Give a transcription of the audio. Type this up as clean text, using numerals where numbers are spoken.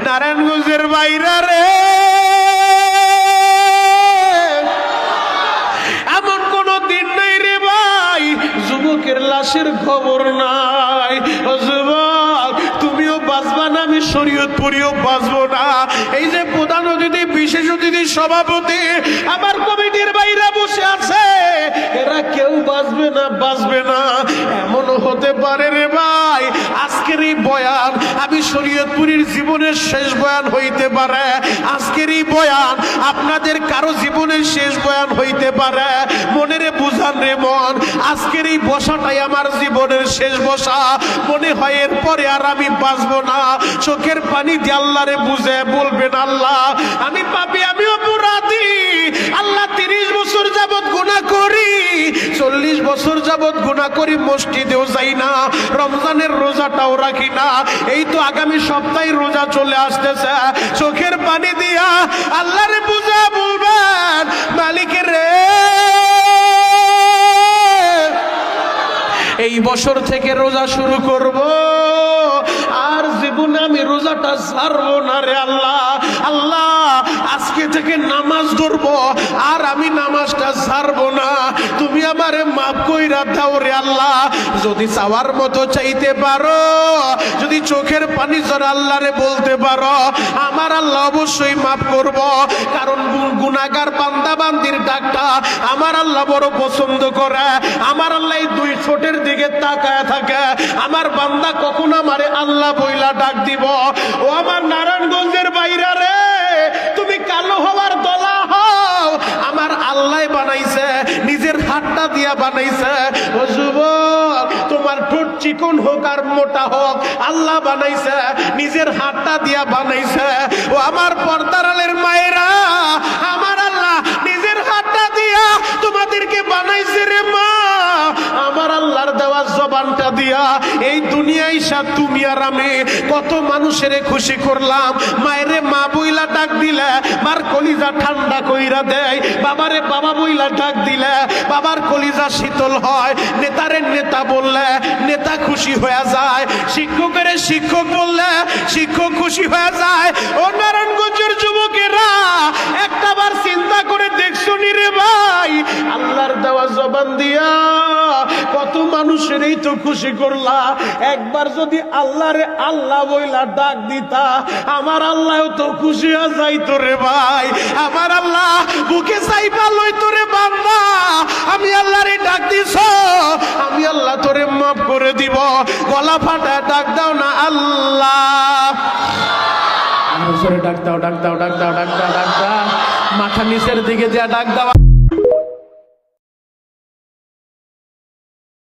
নারায়ণগঞ্জের বাইরে রে এমন কোন দিন নেই রে ভাই যুবকের লাশের খবর নাই। ও যুবক, তুমিও বাঁচবা না, আমি শরীয়তপুরিও বাঁচবো না। এই যে প্রধান অতিথি, বিশেষ অতিথি, সভাপতি, আমার কমিটির বাইরে বসে আছে, এরা কেউ বাঁচবে না, বাঁচবে না। এমন হতে পারে রে ভাই আজকের এই বয়ান আমি শরীয়তপুরীর জীবনের শেষ বয়ান হইতে পারে। আজকের এই বয়ান আপনাদের কারো জীবনের শেষ বয়ান হইতে পারে। মনেরে বুঝান রে মন, আজকের এই বসাটাই আমার জীবনের শেষ বসা। মনে হয় এরপরে আর আমি বাঁচবো না। চোখের পানি দিয়ে আল্লাহরে বুঝে বলবেন, আল্লাহ আমি পাপী, আমি অপরাধী। আল্লাহ 30 বছর যাবত গুনাহ করি, 40 বছর যাবত গুনাহ করি, মসজিদেও যাই না, রমজানের রোজাটাও রাখি না। এই তো আগামী সপ্তাহে রোজা চলে আসতেছে। চোখের পানি দিয়া আল্লাহরে বুঝে বলবেন, মালিকের রে এই বছর থেকে রোজা শুরু করব, আর জীবনে আমি রোজাটা ছাড়বো না রে আল্লাহ। আল্লাহ আজকে থেকে নামাজ ধরবো, আর আমি নামাজটা ছাড়বো না। তুমি আমারে মাফ কইরা দাও রে আল্লাহ। যদি চাওয়ার মতো চাইতে পারো, যদি চোখের পানি ঝরা আল্লাহরে বলতে পারো, আমার আল্লাহ অবশ্যই মাফ করব। কারণ গুনাহগার বান্দা বান্দির ডাকটা আমার আল্লাহ বড় পছন্দ করে। আমার আল্লাহ এই 2 ঠোঁটের দিকে তাকায় থাকে। আমার বান্দা কখন আমারে আল্লাহ বইলা ডাক দিব। ও আমার নারায়ণগঞ্জের বাইরে রে, তুমি কালো হওয়ার দলা হও, আমার আল্লাহ বানাইছে, নিজের হাতটা দিয়া বানাইছে। ও যুবক, তোমার ঠোঁট চিকন হোক আর মোটা হোক, আল্লাহ বানাইছে, নিজের হাতটা দিয়া বানাইছে। ও আমার পর্দার আলের মায়েরা, আমার আল্লাহ নিজের হাতটা দিয়া তোমাদেরকে বানাইছে রে মা। আমার আল্লাহর দেওয়া জবানটা দিয়া এই দুনিয়ায় সাথ তুমি আর আমি কত মানুষের খুশি করলাম। মায়েরে মা বইলা ডাক দিলে মার কলিজা ঠান্ডা কইরা দেয়, বাবারে বাবা বইলা ডাক দিলে বাবার কলিজা শীতল হয়, নেতারে নেতা বললে নেতা খুশি হয়ে যায়, শিক্ষকের শিক্ষক বললে শিক্ষক খুশি হয়ে যায়। ও নারায়ণগঞ্জের যুবকেরা, একটাবার চিন্তা করে দেখছো নি রে ভাই, আল্লাহর দেওয়া জবান দিয়া কত মানুষেরই তো খুশি করলা। একবার যদি আল্লাহরে আল্লাহ বইলা ডাক দিতা, আমার আল্লাহ তো খুশি হয়ে যাইতো রে ভাই। আমার আল্লাহ বুকে চাইপা লইতো রে বান্দা, আমি আল্লাহরে ডাক দিছ, আমি আল্লাহ তোরে মাফ করে দিব। গলা ফাটা ডাক দাও না আল্লাহ। ডাক দাও, ডাক দাও, ডাক দাও, ডাক দাও, ডাক দাও, মাথা নিচের দিকে যা ডাক দাও।